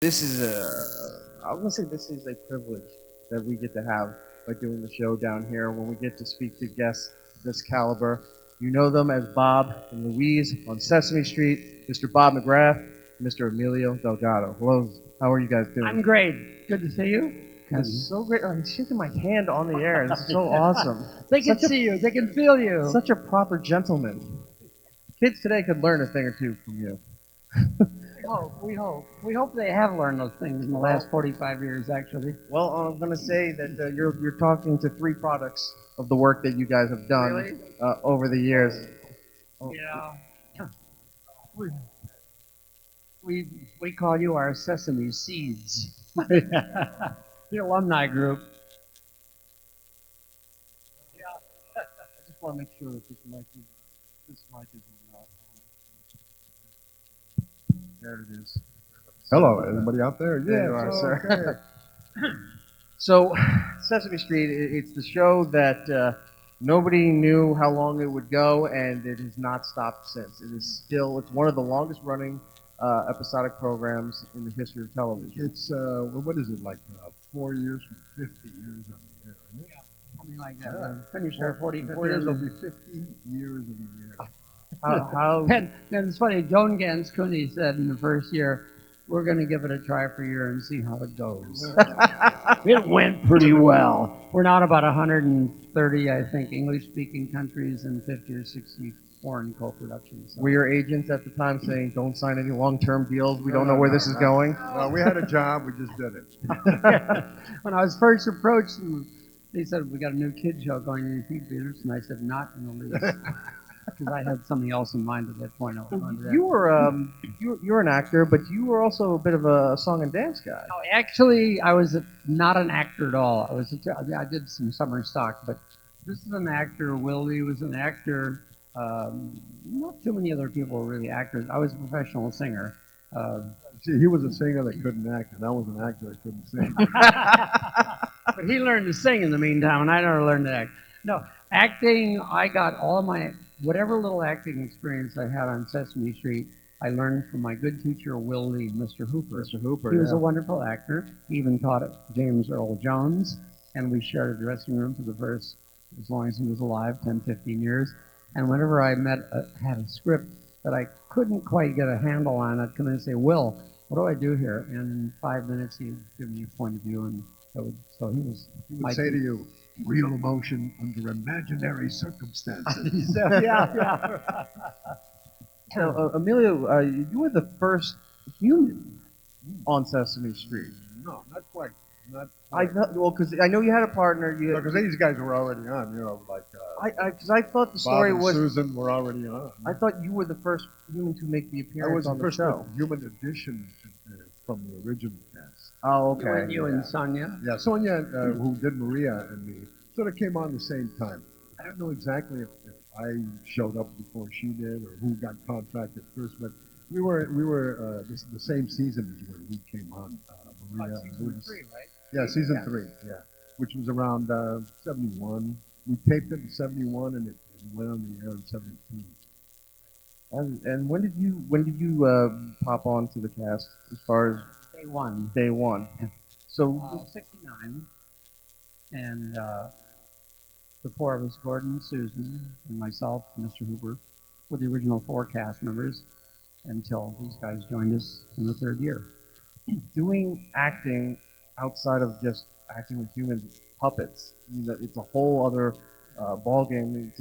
This is I'm gonna say this is a privilege that we get to have by doing the show down here when we get to speak to guests of this caliber. You know them as Bob and Louise on Sesame Street, Mr. Bob McGrath, Mr. Emilio Delgado. Hello, how are you guys I'm doing? great. Good to see you. It's so great. Oh, he's shaking my hand on the air. This is so awesome. They can Such see you. They can feel you. such a proper gentleman. Kids today could learn a thing or two from you. We hope. We hope. We hope they have learned those things in the last 45 years, actually. Well, I'm going to say that you're talking to three products of the work that you guys have done Really? over the years. Oh, Yeah. We, we call you our Sesame Seeds. The alumni group. I just want to make sure that this mic is not. There it is. Hello, everybody out there? There you Yes, are, sir. okay. So, Sesame Street, it's the show that nobody knew how long it would go, and it has not stopped since. It's one of the longest running episodic programs in the history of television. It's what is it like? 4 years from 50 years on the air, isn't it? Something like that. Yeah. Finished our 40, In 50 4 years, it'll years. be 50 years in the year. How And it's funny, Joan Gans Cooney said in the first year, we're going to give it a try for a year and see how it goes. It went pretty well. We're now about 130, I think, English-speaking countries and 50 or 60 foreign co-productions. So. were your agents at the time saying, "Don't sign any long-term deals. We don't know where this is going"? Well, we had a job, we just did it. When I was first approached, they said, we got a new kid show going in theaters, and I said, not in the least. Because I had something else in mind at that point. I was going to that. You're an actor, but you were also a bit of a song and dance guy. No, actually, I was not an actor at all. I did some summer stock, but this is an actor. Willie was an actor. Not too many other people were really actors. I was a professional singer. See, he was a singer that couldn't act, and I was an actor that couldn't sing. But he learned to sing in the meantime, and I never learned to act. No, acting, I got all my, whatever little acting experience I had on Sesame Street, I learned from my good teacher, Will Lee, Mr. Hooper. Mr. Hooper, He was yeah. a wonderful actor. He even taught at James Earl Jones, and we shared a dressing room for the first, as long as he was alive, 10, 15 years. And whenever I had a script that I couldn't quite get a handle on, I'd come in and say, Will, what do I do here? And in 5 minutes, he'd give me a point of view, and so he was He my would say to you, real emotion under imaginary circumstances. yeah. So, Emilio, you were the first human on Sesame Street. No, not quite. Not I quite. thought, well, because I know you had a partner. Because these guys were already on, like Because I thought the Bob story and was. Susan were already on. I thought you were the first human to make the I appearance was the on the first show. human addition from the original cast. Oh, okay. You and Sonia. Yeah, Sonia, who did Maria and me, sort of came on the same time. I don't know exactly if I showed up before she did or who got contracted first, but we were the same season as when we came on. Maria. Season 3, right? Yeah, season Yeah. 3. Yeah, which was around 71. We taped it in 71, and it went on the air in 72. And when did you pop onto the cast as far as Day one. day one? Yeah. So 69. And the four of us, Gordon, Susan, and myself, Mr. Hooper, were the original 4 cast members until these guys joined us in the 3rd year. doing acting outside of just acting with human puppets, it's a whole other ball game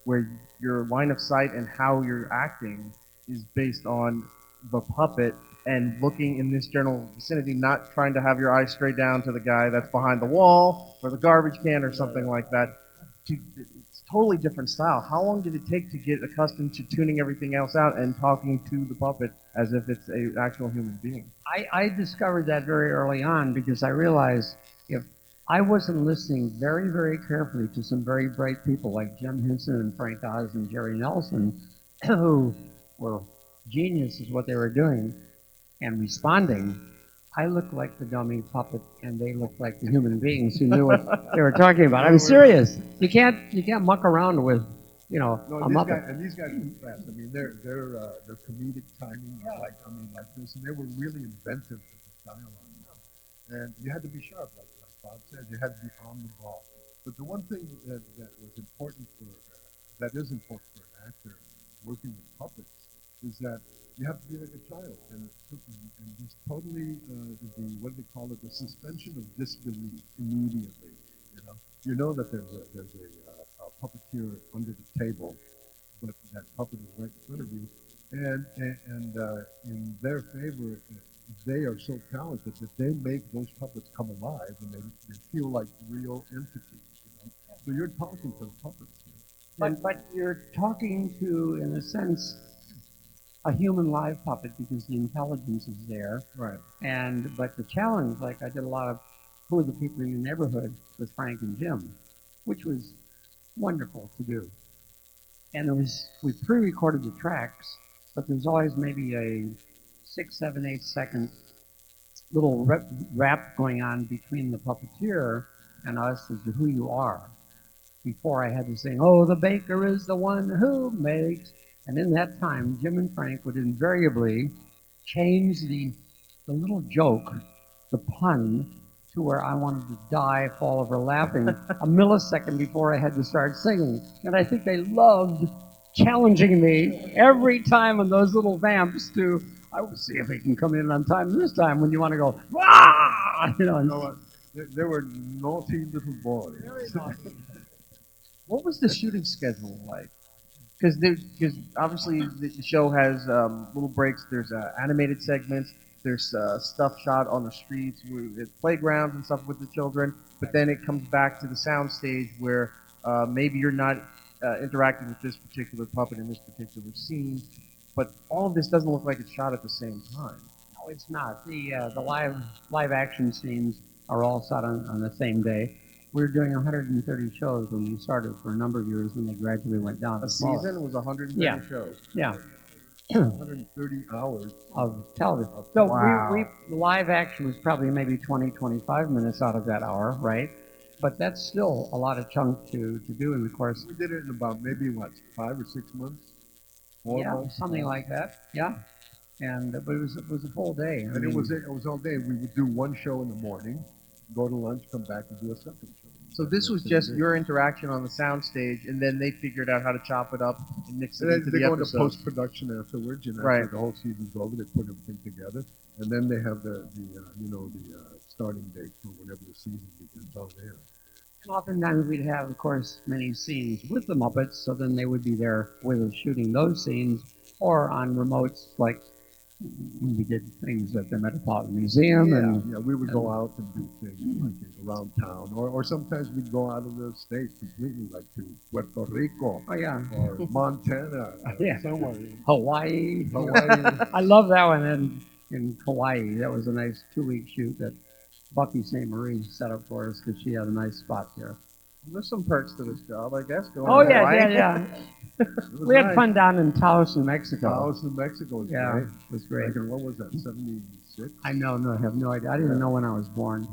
where your line of sight and how you're acting is based on the puppet and looking in this general vicinity, not trying to have your eyes straight down to the guy that's behind the wall or the garbage can or something like that. It's a totally different style. How long did it take to get accustomed to tuning everything else out and talking to the puppet as if it's an actual human being? I discovered that very early on because I realized if I wasn't listening very, very carefully to some very bright people like Jim Henson and Frank Oz and Jerry Nelson, who were geniuses what they were doing and responding, I looked like the dummy puppet, and they looked like the human beings who knew what they were talking about. I'm serious. You can't muck around with No, a and Muppet. these guys move fast. I mean, their comedic timing is like, I mean, like this, and they were really inventive with the dialogue. And you had to be sharp, like Bob said. You had to be on the ball. But the one thing that was important that is important for an actor working with puppets is that you have to be like a child and just totally what do they call it, the suspension of disbelief immediately. You know that a puppeteer under the table, but that puppet is right in front of you, and in their favor, they are so talented that they make those puppets come alive, and they feel like real entities. So you're talking to the puppets. But you're talking to, in a sense, a human live puppet because the intelligence is there. Right. But the challenge, like I did a lot of Who Are the People in Your Neighborhood with Frank and Jim, which was wonderful to do. And we pre-recorded the tracks, but there's always maybe a 6, 7, 8 second little rap going on between the puppeteer and us as to who you are. Before I had to sing, "Oh, the baker is the one who makes," and in that time, Jim and Frank would invariably change the little joke, the pun, to where I wanted to die, fall over laughing a millisecond before I had to start singing. And I think they loved challenging me every time on those little vamps to, I will see if he can come in on time this time when you want to go, "Wah!" You know what? They were naughty little boys. What was the shooting schedule like? Because obviously the show has little breaks. There's animated segments. There's stuff shot on the streets, at playgrounds and stuff with the children. But then it comes back to the sound stage where maybe you're not interacting with this particular puppet in this particular scene, but all of this doesn't look like it's shot at the same time. No, it's not. The live action scenes are all shot on the same day. We were doing 130 shows when we started for a number of years, and they gradually went down A to smaller. season was 130 Yeah. shows. Yeah, 130 hours. of television. So Wow. we live action was probably maybe 20, 25 minutes out of that hour, right? But that's still a lot of chunk to do in the course. We did it in about maybe what, 5 or 6 months, 4 months, Something like that. Yeah, but it was a full day. and it was all day. We would do one show in the morning, go to lunch, come back and do a second show. So this was just your interaction on the sound stage, and then they figured out how to chop it up and mix it And then into they the go into episode. post production afterwards, and after Right. the whole season's over, they put everything together, and then they have the starting date for whenever the season begins on air. And oftentimes we'd have, of course, many scenes with the Muppets, so then they would be there with us shooting those scenes, or on remotes, like when we did things at the Metropolitan Museum. Yeah, we would go out and do things like around town, or sometimes we'd go out of the state completely, like to Puerto Rico Oh, yeah. or Montana, Yeah. somewhere. Hawaii. Hawaii. I love that one in Hawaii. That was a nice 2-week shoot that Bucky St. Marie set up for us because she had a nice spot there. There's some perks to this job, I guess. Going Oh, to yeah, Hawaii. yeah. It was We had nice. fun down in Taos, New Mexico. Taos, New Mexico was Yeah, great. it was great. Like in, what was that, 76? I have no idea. I didn't even know when I was born.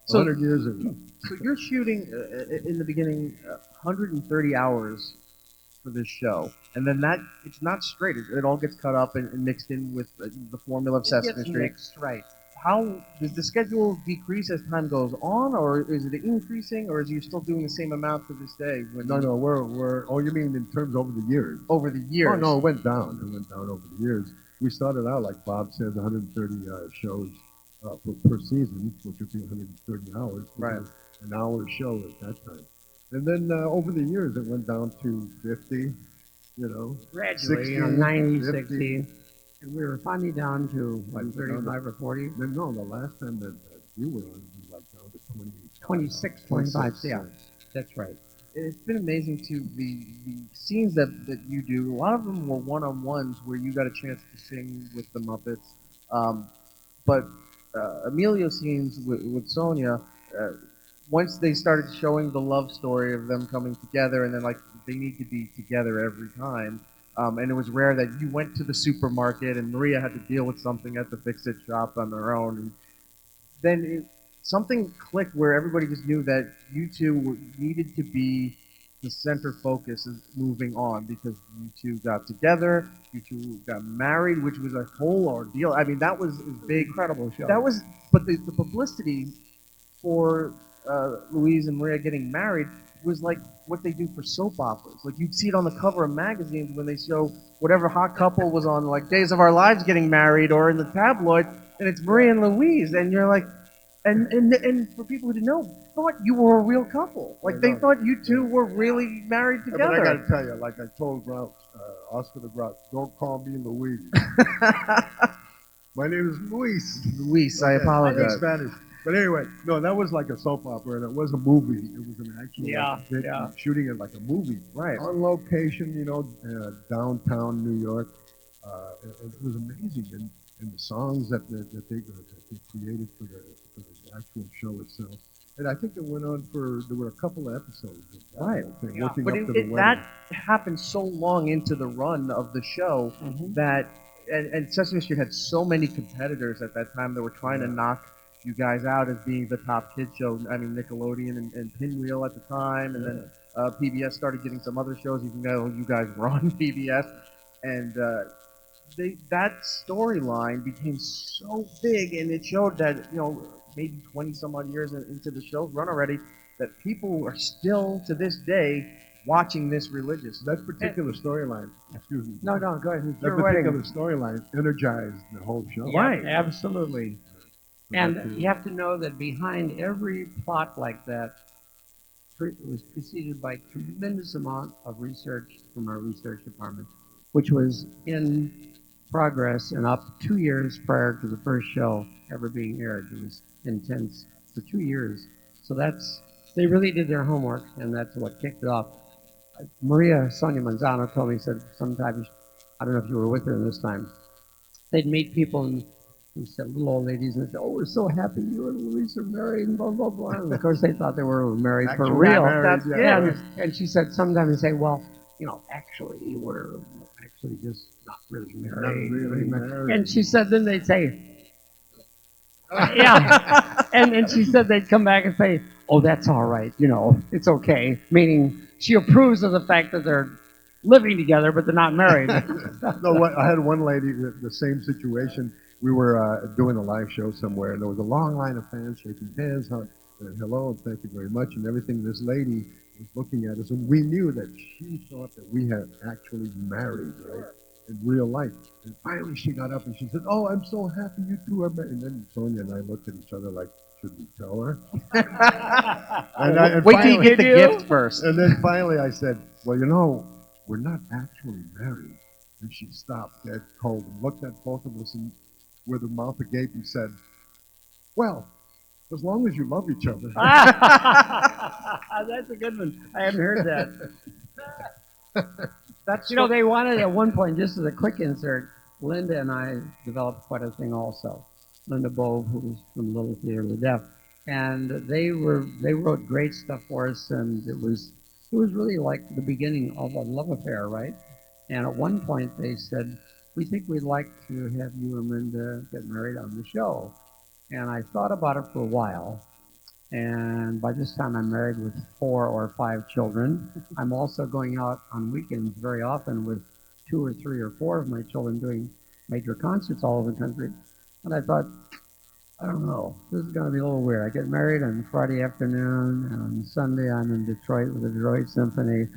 100 years ago. So you're shooting in the beginning 130 hours for this show, and then it's not straight. It all gets cut up and mixed in with the formula of Sesame Street. Mixed, right. How does the schedule decrease as time goes on, or is it increasing, or is you still doing the same amount to this day? No, we're. Oh, you mean in terms over the years? Over the years. Oh no, it went down. It went down over the years. We started out, like Bob said, 130 shows per season, which would be 130 hours. which Right. is An hour show at that time. And then over the years, it went down to 50. Gradually, 60, 90, 50. 60. And we were finally down to, what, 35 or 40? Then no, the last time that you were on, it was like down to 20. 26, 25, yeah. That's right. It's been amazing too. The scenes that you do. A lot of them were one-on-ones where you got a chance to sing with the Muppets. But Emilio's scenes with Sonia, once they started showing the love story of them coming together, and then like they need to be together every time. And it was rare that you went to the supermarket and Maria had to deal with something at the fix-it shop on their own. And then something clicked where everybody just knew that you two needed to be the center focus is moving on because you two got together, you two got married, which was a whole ordeal. I mean, that was a big. Incredible show. That was, but the publicity for Louise and Maria getting married was like what they do for soap operas. Like you'd see it on the cover of magazines when they show whatever hot couple was on, like Days of Our Lives getting married, or in the tabloid, and it's Maria and Louise, and you're like, and for people who didn't know, thought you were a real couple. Like they thought you two were really married Yeah, but I together. got to tell you, like I told Grouch, Oscar the Grouch, don't call me Louise. My name is Luis. Luis, I Okay, apologize. in Spanish. But anyway, no, that was like a soap opera, and it was a movie. It was an actual shooting it like a movie, Right. on location, downtown New York. And it was amazing, and the songs that they created for the actual show itself. And I think it went on there were a couple of episodes of that Right. whole thing, Yeah. working But up to the wedding. that happened so long into the run of the show that, and Sesame Street had so many competitors at that time that were trying to knock you guys out as being the top kid show. I mean, Nickelodeon and Pinwheel at the time, and then PBS started getting some other shows. Even though you guys were on PBS, and that storyline became so big, and it showed that maybe 20 some odd years into the show's run already, that people are still to this day watching this religious. That particular storyline, excuse me. No, go ahead. That You're wedding. particular storyline energized the whole show. Yeah, Right. absolutely. And you have to know that behind every plot like that, it was preceded by a tremendous amount of research from our research department, which was in progress and up 2 years prior to the first show ever being aired. It was intense for 2 years. So they really did their homework, and that's what kicked it off. Maria Sonia Manzano told me, said sometimes, I don't know if you were with her this time, they'd meet people and said, little old ladies, and they'd say, "Oh, we're so happy you and Louise are married," and blah, blah, blah. And of course, they thought they were married for Actually real. married, yeah. And she said, sometimes they say, well, actually, we're actually just not really married. Not really married. And she said, then they'd say, yeah. And she said they'd come back and say, oh, that's all right, it's okay. Meaning she approves of the fact that they're living together, but they're not married. No, I had one lady, the same situation. We were doing a live show somewhere, and there was a long line of fans shaking hands, and hello, and thank you very much, and everything. This lady was looking at us, and we knew that she thought that we had actually married, right, in real life. And finally, she got up and she said, "Oh, I'm so happy you two are married." And then Sonia and I looked at each other like, should we tell her? And Wait till you finally- get the gift first. And then finally I said, well, we're not actually married. And she stopped dead cold and looked at both of us and with her mouth agape and said, well, as long as you love each other. That's a good one. I hadn't heard that. That's They wanted at one point, just as a quick insert, Linda and I developed quite a thing also. Linda Bove, who was from Little Theater of the Deaf, and they wrote great stuff for us, and it was really like the beginning of a love affair, right? And at one point they said, we think we'd like to have you and Linda get married on the show. And I thought about it for a while, and by this time I'm married with 4 or 5 children. I'm also going out on weekends very often with 2 or 3 or 4 of my children doing major concerts all over the country. And I thought, I don't know, this is going to be a little weird. I get married on Friday afternoon, and on Sunday I'm in Detroit with the Detroit Symphony.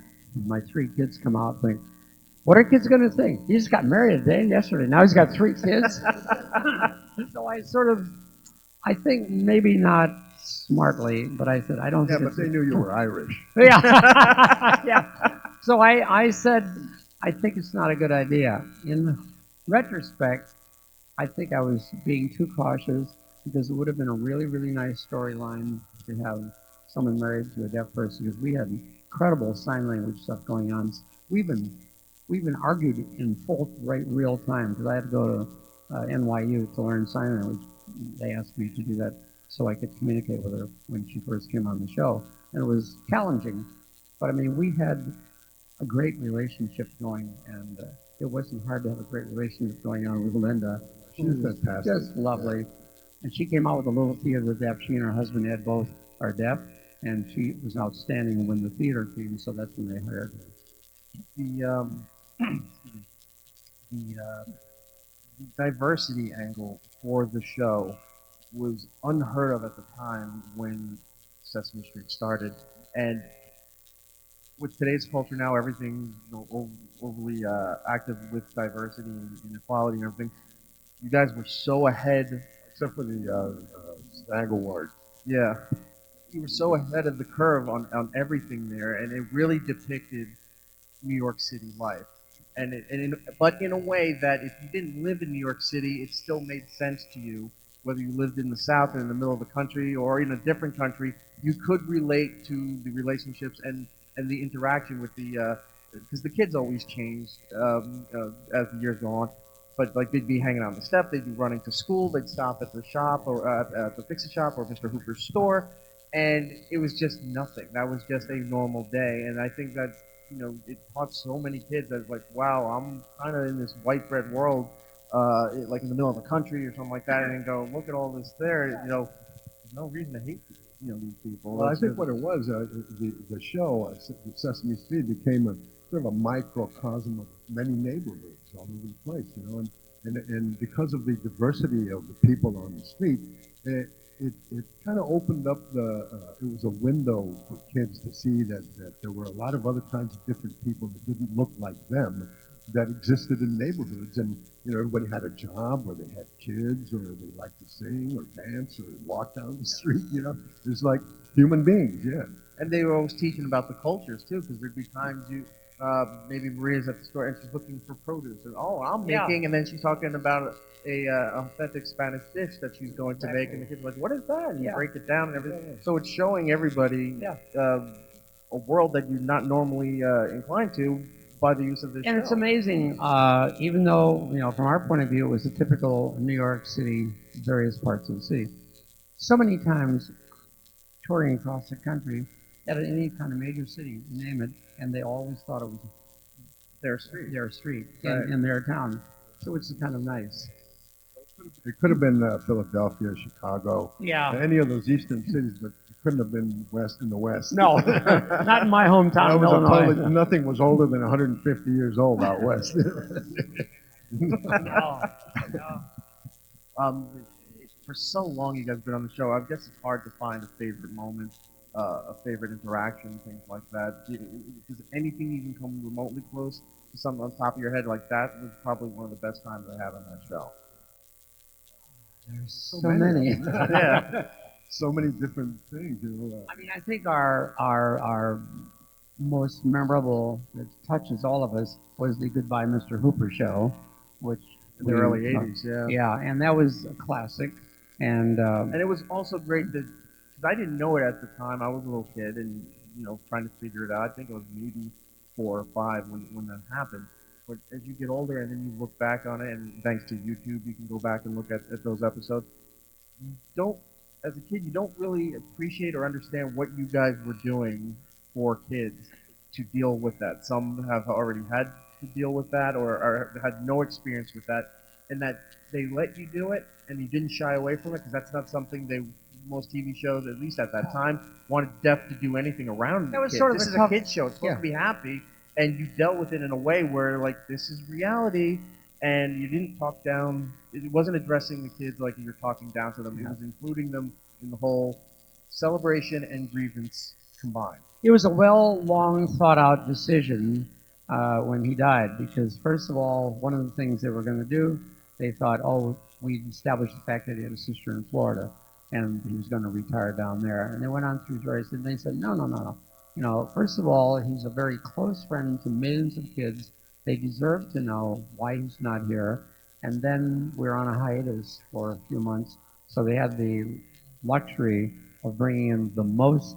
My 3 kids come out and think, what are kids going to think? He just got married a day yesterday. Now he's got 3 kids. So I think maybe not smartly, but I said, I don't Yeah, think but they knew you were Irish. Yeah. Yeah. So I said, I think it's not a good idea. In retrospect, I think I was being too cautious because it would have been a really, really nice storyline to have someone married to a deaf person, because we had incredible sign language stuff going on. We've been argued in full real time, because I had to go to NYU to learn sign language. They asked me to do that so I could communicate with her when she first came on the show, and it was challenging. But I mean, we had a great relationship going, and it wasn't hard to have a great relationship going on with Linda. She's fantastic. Just lovely. And she came out with a Little Theater of the Deaf. She and her husband Ed both are deaf. and she was outstanding when the theater came, so that's when they hired her. The the diversity angle for the show was unheard of at the time when Sesame Street started, and with today's culture now, everything overly active with diversity and equality and everything. You guys were so ahead. Except for the SAG award. Yeah, you were so ahead of the curve on everything there, and it really depicted New York City life. But in a way that if you didn't live in New York City, it still made sense to you. Whether you lived in the South or in the middle of the country or in a different country, you could relate to the relationships and the interaction with the because the kids always changed as the years go on. But like they'd be hanging out on the step, they'd be running to school, they'd stop at the shop or at the fix-it shop or Mr. Hooper's store, and it was just nothing. That was just a normal day, and I think that it taught so many kids that like, wow, I'm kind of in this white bread world, like in the middle of the country or something like that, and then go look at all this there. There's no reason to hate these people. Well, I think what it was, the show, Sesame Street, became a sort of a microcosm of many neighborhoods all over the place, and because of the diversity of the people on the street, it kind of opened up it was a window for kids to see that there were a lot of other kinds of different people that didn't look like them that existed in neighborhoods, and everybody had a job, or they had kids, or they liked to sing or dance or walk down the street. It's like human beings, yeah. And they were always teaching about the cultures too, because there'd be times maybe Maria's at the store and she's looking for produce, and I'm making, and then she's talking about a authentic Spanish dish that she's going to make, and the kids are like, what is that? And you break it down and everything. So it's showing everybody a world that you're not normally inclined to by the use of this And show. it's amazing, even though, from our point of view, it was a typical New York City, various parts of the city. So many times, touring across the country, at any kind of major city, you name it, and they always thought it was Their street. their street Right. in their town. So it's kind of nice. It could have been Philadelphia, Chicago, Yeah. any of those eastern cities, but it couldn't have been in the West. No, not in my hometown, That was Illinois. nothing was older than 150 years old out west. No. Um, for so long, you guys have been on the show. I guess it's hard to find a favorite moment, a favorite interaction, things like that. Does anything even come remotely close to something on top of your head like that? Was probably one of the best times I had on that show. There's so many. Yeah. So many different things. I mean, I think our most memorable that touches all of us was the Goodbye Mr. Hooper show, which In the early '80s, yeah. yeah, and that was a classic. And And it was also great that because I didn't know it at the time. I was a little kid and trying to figure it out. I think it was maybe 4 or 5 when that happened. But as you get older and then you look back on it, and thanks to YouTube, you can go back and look at those episodes. You don't, as a kid, you don't really appreciate or understand what you guys were doing for kids to deal with that. Some have already had to deal with that or had no experience with that, and that they let you do it and you didn't shy away from it because that's not something most TV shows, at least at that time, wanted deaf to do anything around That was kids. sort of This a is tough- a kid's show. It's supposed to be happy, and you dealt with it in a way where like this is reality, and you didn't talk down. It wasn't addressing the kids like you're talking down to them. It was including them in the whole celebration and grievance combined. it was a long thought out decision when he died, because first of all, one of the things they were going to do, they thought, oh, we established the fact that he had a sister in Florida, and he was going to retire down there. And they went on through various, and they said, no. First of all, he's a very close friend to millions of kids. They deserve to know why he's not here. And then we're on a hiatus for a few months. So they had the luxury of bringing in the most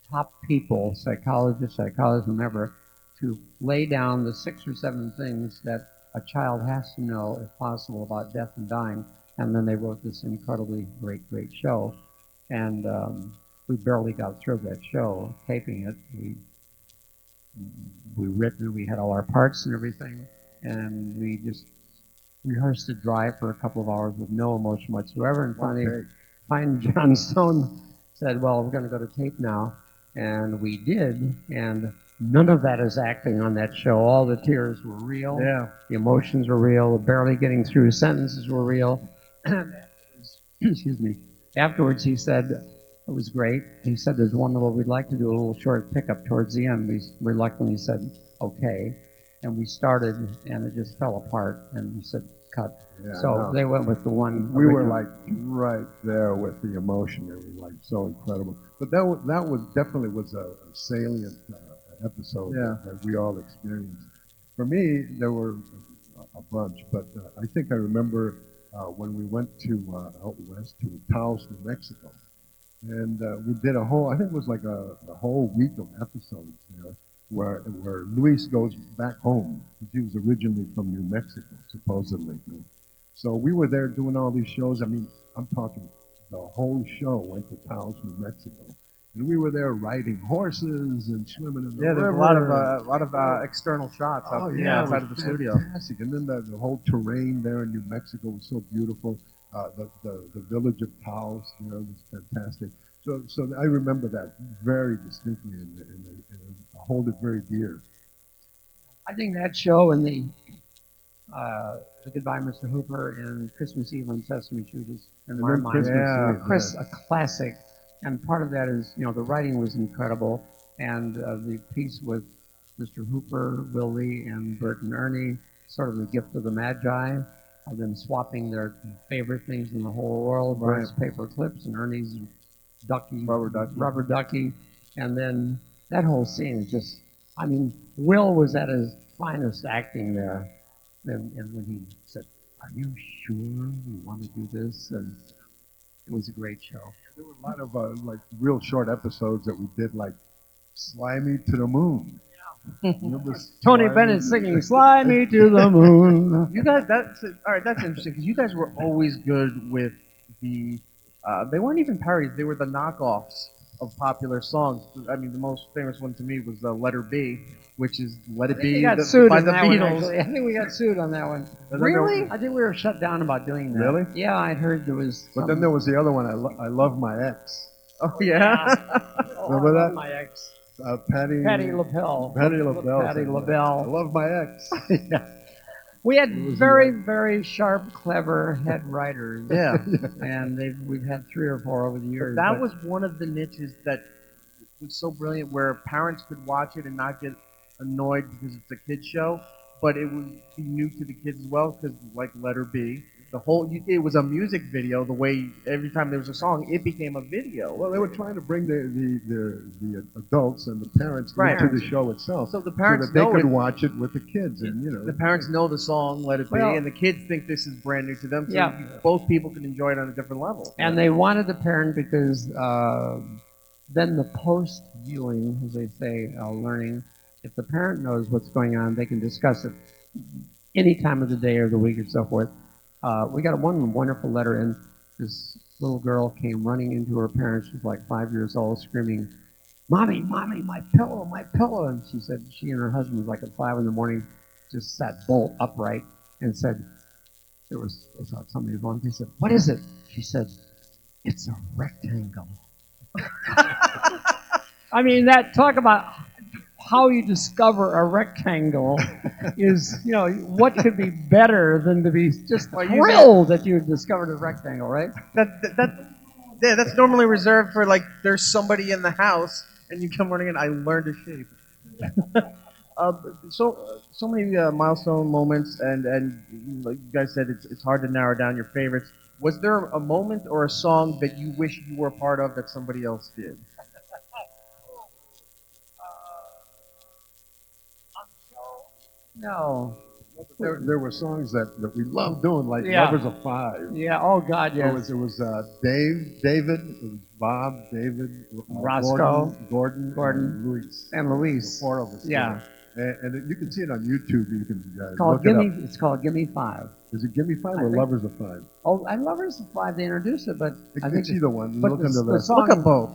top people, psychologists, whomever, to lay down the 6 or 7 things that a child has to know, if possible, about death and dying. And then they wrote this incredibly great show. And we barely got through that show, taping it. We had all our parts and everything, and we just rehearsed it dry for a couple of hours with no emotion whatsoever, and finally find John Stone said, well, we're going to go to tape now. And we did, and none of that is acting on that show. All the tears were real. Yeah. The emotions were real. Barely getting through sentences were real. Excuse me. Afterwards, he said, it was great. He said, there's one little, we'd like to do a little short pickup towards the end. We reluctantly said, okay. And we started, and it just fell apart. And we said, cut. Yeah, So no. they went with the one. We were original. like right there with the emotion. It was like so incredible. But that was definitely was a salient episode Yeah. that we all experienced. For me, there were a bunch, but I think I remember when we went to out west to Taos, New Mexico, and we did a whole. I think it was like a whole week of episodes there, where Luis goes back home. He was originally from New Mexico, supposedly. So we were there doing all these shows. I mean, I'm talking the whole show went to Taos, New Mexico, and we were there riding horses and swimming in the Yeah, there's river. a lot of external shots Oh out, yeah, it outside was of the studio. fantastic. And then the whole terrain there in New Mexico was so beautiful. The village of Taos, was fantastic. So I remember that very distinctly, and I hold it very dear. I think that show and the Goodbye, Mr. Hooper and Christmas Eve on Sesame Street is, in my then mind, Christmas Eve, a classic. And part of that is, the writing was incredible, and the piece with Mr. Hooper, Will Lee, and Bert and Ernie, sort of the gift of the Magi, of them swapping their favorite things in the whole world, Right. Bert's paper clips and Ernie's Rubber ducky. and then that whole scene is just, I mean, Will was at his finest acting there. And when he said, "Are you sure you want to do this?" And it was a great show. There were a lot of like real short episodes that we did, like "Slimy to the Moon." Remember Tony Slimy? Bennett singing "Fly Me to the Moon." You guys, all right. That's interesting because you guys were always good with the. They weren't even parodies; they were the knockoffs of popular songs. I mean, the most famous one to me was "Letter B," which is "Let It Be" We got sued by on the that one, Beatles. actually. I think we got sued on that one. And then there- Really? I think we were shut down about doing that. Really? Yeah, I'd heard there was. But then there was the other one. I love my ex. Oh yeah. Remember that? My ex, Patty. Patty LaBelle. Patty LaBelle. Patty I LaBelle. love my ex. We had was very, very sharp, clever head writers. Yeah. And we've had 3 or 4 over the years. That but- was one of the niches that was so brilliant, where parents could watch it and not get annoyed because it's a kids show, but it would be new to the kids as well because, like Letter B, it was a music video. The way every time there was a song, it became a video. Well, they were trying to bring the adults and the parents Right. into the show itself, So the parents so that they know could it. watch it with the kids, and The parents know the song "Let It Be," Well- and the kids think this is brand new to them. So Yeah. both people can enjoy it on a different level. And they wanted the parent because then the post viewing, as they say, learning, if the parent knows what's going on, they can discuss it any time of the day or the week and so forth. We got one wonderful letter, and this little girl came running into her parents. She was like 5 years old, screaming, "Mommy, Mommy, my pillow, my pillow!" And she said she and her husband was like at 5 in the morning, just sat bolt upright and said, they thought somebody was wrong. They said, "What is it?" She said, "It's a rectangle." I mean, talk about how you discover a rectangle is, what could be better than to be just Well, thrilled that you discovered a rectangle, right? That's normally reserved for, like, there's somebody in the house and you come running in. I learned a shape. So many milestone moments, and like you guys said, it's hard to narrow down your favorites. Was there a moment or a song that you wish you were a part of that somebody else did? No. there were songs that we loved doing, like Yeah. "Lovers of Five." Yeah, oh God, yes. It was David, it was Bob, David, Roscoe, Gordon, Gordon, and Luis. and Luis. 4 of us. Yeah. And you can see it on YouTube. You can It's called Gimme Five. Is it "Gimme Five" I or think- "Lovers of Five"? Oh, I Lovers of Five, they introduced it, but I think It's either one. but Look the- under the the song- Look at both.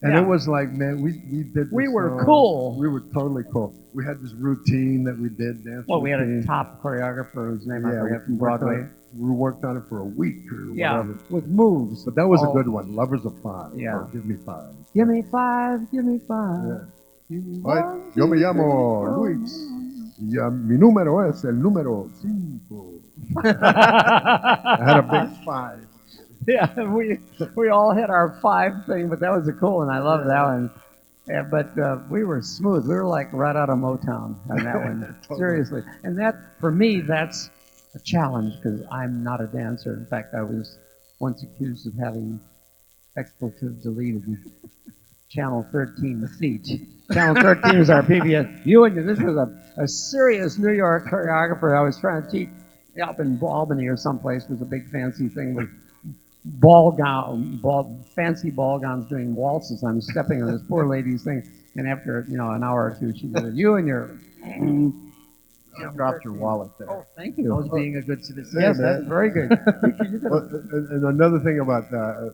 And Yeah. it was like, man, we did. We this were song. cool. We were totally cool. We had this routine that we did, dance Well, we had a routine. top choreographer whose name I Yeah, forget from we worked Broadway. on- We worked on it for a week or Yeah, whatever. with moves. But that was a Oh, good one. Lovers of Five. Yeah. Or Give Me Five. Give me five, give me five. Yeah. Give me Ay, one, yo me two, llamo three, Luis. Y mi número es el número 5. I had a big 5. Yeah, we all hit our 5 thing, but that was a cool one. I love that one. Yeah, but we were smooth. We were like right out of Motown on that one. Totally. Seriously. And that, for me, that's a challenge because I'm not a dancer. In fact, I was once accused of having expletives deleted. Channel 13 feet. Channel 13 was our PBS. This was a serious New York choreographer I was trying to teach up in Albany or someplace. Was a big fancy thing with fancy ball gowns doing waltzes. I'm stepping on this poor lady's thing, and after an hour or two, she goes, "You and your." You dropped your wallet there. Oh, thank I you. was being a good citizen. Yes, man. that's very good. You could- Well, and another thing about that,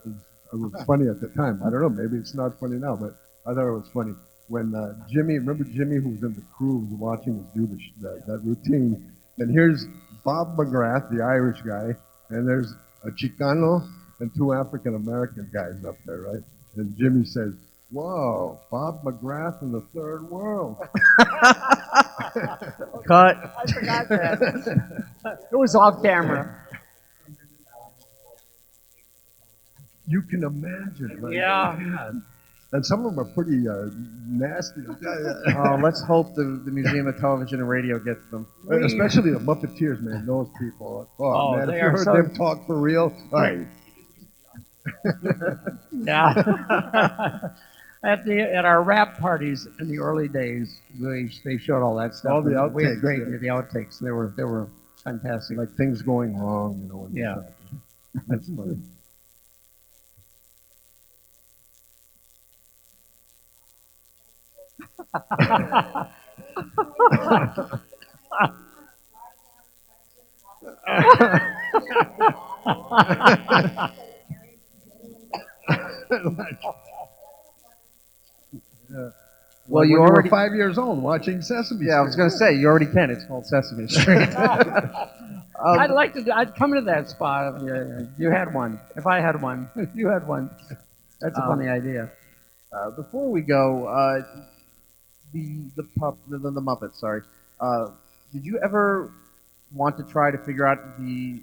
it was funny at the time. I don't know, maybe it's not funny now, but I thought it was funny. When remember Jimmy, who was in the crew, was watching us do that routine. And here's Bob McGrath, the Irish guy, and there's a Chicano and 2 African American guys up there, right? And Jimmy says, "Whoa, Bob McGrath in the third world." Cut. I forgot that. It was off camera. You can imagine, right? Yeah. God. And some of them are pretty nasty. Oh, let's hope the Museum of Television and Radio gets them. Especially the Muppeteers, man. Those people. Oh, Man, they if you are heard so- them talk for real, all right. Yeah. At our rap parties in the early days, they showed all that stuff. All the We had outtakes, great yeah. the outtakes. They were fantastic. Like things going wrong, when Yeah. you're talking. That's funny. Well, Like you when already. were 5 years old watching Sesame Street. Yeah, I was gonna say you already can. It's called Sesame Street. I'd come to that spot if you had one. If I had one, if you had one. That's a funny idea. Before we go, the Muppets. Sorry. Did you ever want to try to figure out the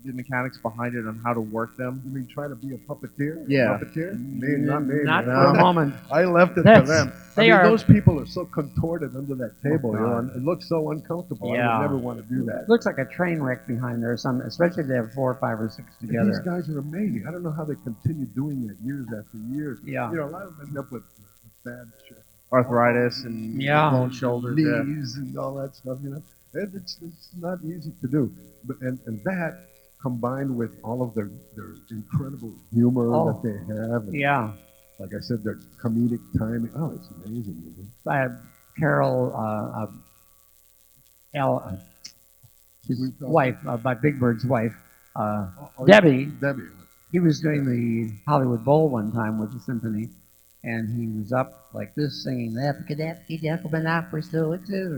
mechanics behind it and how to work them? You mean try to be a puppeteer? Yeah. Puppeteer? Not me. Not man. for a moment. I left it to That's- them. they are- those people are so contorted under that table. God. And it looks so uncomfortable. I Yeah. would never want to do that. It looks like a train wreck behind there. Especially if they have 4 or 5 or 6 These together. guys are amazing. I don't know how they continue doing it years after years. Yeah. A lot of them end up with bad shit. Arthritis and Yeah. bone shoulders. Yeah. Knees and all that stuff, It's not easy to do. But and that combined with all of their incredible humor Oh. that they have, and Yeah. like I said, their comedic timing. Oh, it's amazing. Carol, his wife, by Big Bird's wife, Debbie. Debbie. He was doing the Hollywood Bowl one time with the symphony, and he was up like this singing or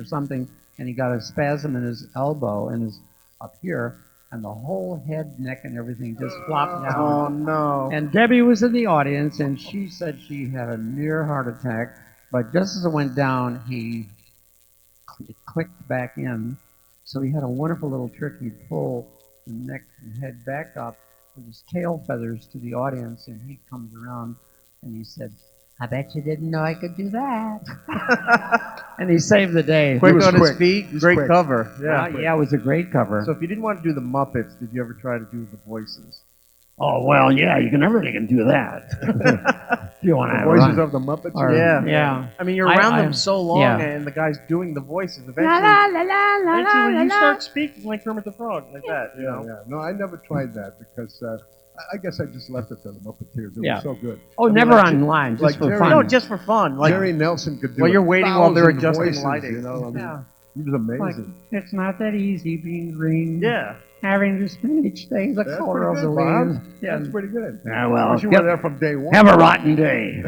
something, and he got a spasm in his elbow and his up here, and the whole head, neck, and everything just flopped down. Oh no. And Debbie was in the audience, and she said she had a near heart attack, but just as it went down, it clicked back in. So he had a wonderful little trick. He'd pull the neck and head back up with his tail feathers to the audience, and he comes around and he said, "I bet you didn't know I could do that." And he saved the day. Quick Quick was on his quick. feet. He's Great quick. cover. Yeah. Yeah, it was a great cover. So if you didn't want to do the Muppets, did you ever try to do the voices? Oh, well, yeah, you can everybody can do that. If you want The to voices of the Muppets. Or- Yeah. Yeah. I mean, you're around I- them so long, yeah. and the guy's doing the voices. La, Eventually, la, la, la, la, eventually la, you la. start speaking like Kermit the Frog, like that. You know. Yeah. No, I never tried that because I guess I just left it to the Muppeteers. It Yeah. was so good. Oh, I mean, never like online, just like for Jerry- fun. No, just for fun. Like Jerry Nelson could do. While you're waiting while they're 1,000 adjusting voices, lighting. I mean, Yeah. he was amazing. It's not that easy being green. yeah. Having to spend each day the That's color pretty of the good, Bob. leaves. Yeah. That's pretty good. Yeah, well, You yep. were there from day one. Have a rotten day.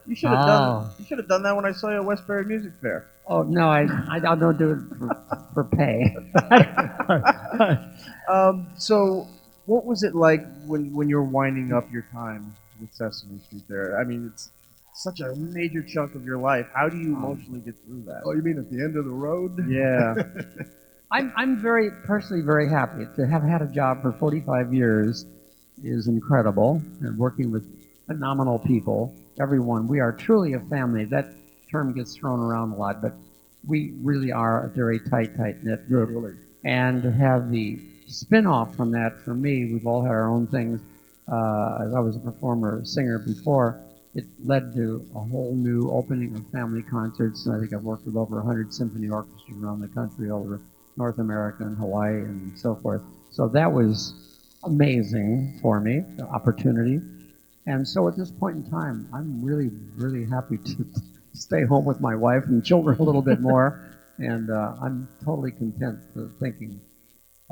You should have done. Oh. You should have done that when I saw you at Westbury Music Fair. Oh no, I don't do it for pay. So, what was it like when you're winding up your time with Sesame Street? There, I mean, it's such a major chunk of your life. How do you emotionally get through that? Oh, you mean at the end of the road? Yeah. I'm very personally very happy to have had a job for 45 years is incredible, and working with phenomenal people. Everyone, we are truly a family. That term gets thrown around a lot, but we really are a very tight knit group. Really. And to have the spin-off from that, for me, we've all had our own things. As I was a performer, singer before, it led to a whole new opening of family concerts. And I think I've worked with over 100 symphony orchestras around the country, all over North America and Hawaii and so forth. So that was amazing for me, the opportunity. And so at this point in time, I'm really happy to stay home with my wife and children a little bit more. And I'm totally content with thinking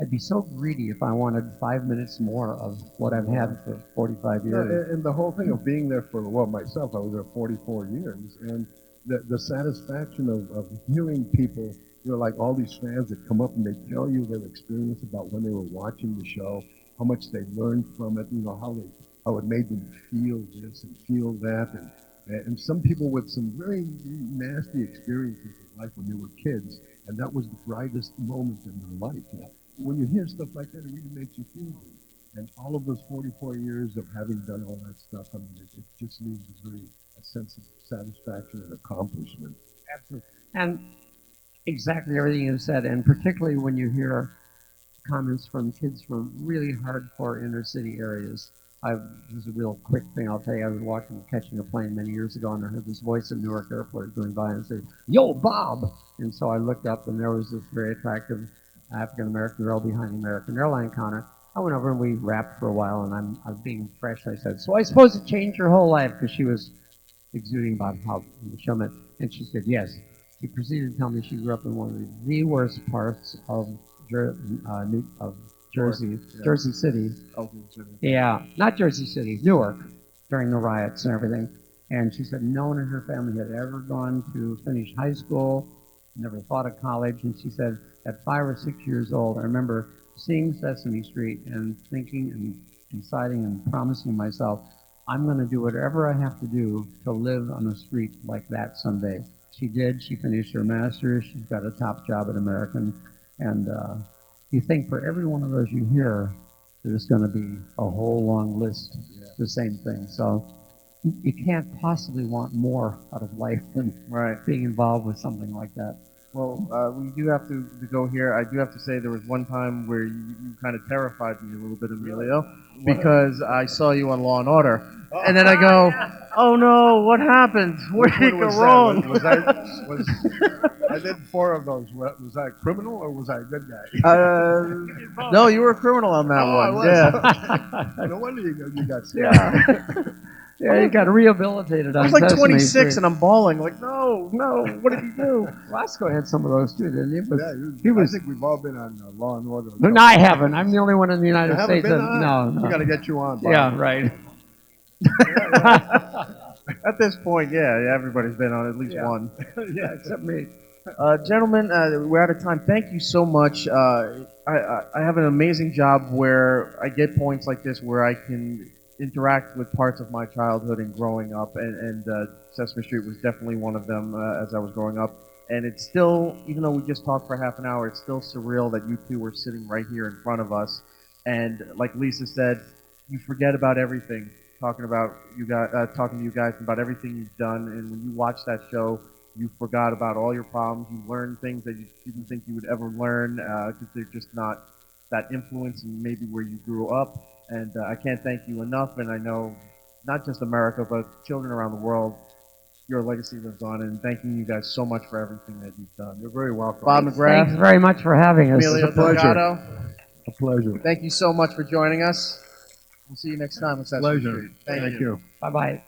I'd be so greedy if I wanted 5 minutes more of what I've had for 45 No, years. and the whole thing of being there for, well, myself, I was there 44 years, and the satisfaction of hearing people, you know, like all these fans that come up and they tell you their experience about when they were watching the show, how much they learned from it, you know, how it made them feel this and feel that, and some people with some very nasty experiences in life when they were kids, and that was the brightest moment in their life. You know? When you hear stuff like that, it really makes you feel good. And all of those 44 years of having done all that stuff, I mean, it just leaves a sense of satisfaction and accomplishment. Absolutely. And exactly everything you said, and particularly when you hear comments from kids from really hardcore inner city areas. This is a real quick thing I'll tell you. I was catching a plane many years ago, and I heard this voice at Newark Airport going by and said, "Yo, Bob!" And so I looked up, and there was this very attractive African American girl behind the American airline counter. I went over and we rapped for a while, and I was being fresh. I said, "So I suppose it changed your whole life," because she was exuding about how the show meant. And she said, "Yes." She proceeded to tell me she grew up in one of the worst parts of Jersey, Yeah. Jersey City. Yeah, not Jersey City, Newark, during the riots and everything. And she said no one in her family had ever gone to finish high school, never thought of college. And she said at 5 or 6 years old, I remember seeing Sesame Street and thinking and deciding and promising myself, I'm going to do whatever I have to do to live on a street like that someday. She did. She finished her master's. She's got a top job at American. And you think for every one of those you hear, there's going to be a whole long list, the same thing. So you can't possibly want more out of life than being involved with something like that. Well, we do have to go here. I do have to say there was one time where you kind of terrified me a little bit, Emilio, because I saw you on Law and Order, and then I go, "Oh no, what happened? Where did it go wrong?" I did 4 of those. Was I a criminal or was I a good guy? No, you were a criminal on that one. I was. Yeah. No wonder you got scared. Yeah, you got rehabilitated. I was like 26 and I'm bawling. Like, no, what did he do? Roscoe had some of those too, didn't he? But I think we've all been on Law and Order. No, I haven't. I'm the only one in the United States. No. We got to get you on, Bob. Yeah, right. At this point, yeah, everybody's been on at least one. Yeah, except me. Gentlemen, we're out of time. Thank you so much. I have an amazing job where I get points like this where I can interact with parts of my childhood and growing up, and Sesame Street was definitely one of them as I was growing up. And it's still, even though we just talked for half an hour, it's still surreal that you two were sitting right here in front of us. And like Lisa said, you forget about everything, talking to you guys about everything you've done. And when you watch that show, you forgot about all your problems. You learned things that you didn't think you would ever learn because they're just not that influence and maybe where you grew up. And I can't thank you enough. And I know not just America, but children around the world, your legacy lives on. And thanking you guys so much for everything that you've done. You're very welcome. Bob McGrath. Thanks very much for having us. Emilio It's a pleasure. Delgado. A pleasure. Thank you so much for joining us. We'll see you next time with Sesame Pleasure. Street. Thank you. Bye-bye.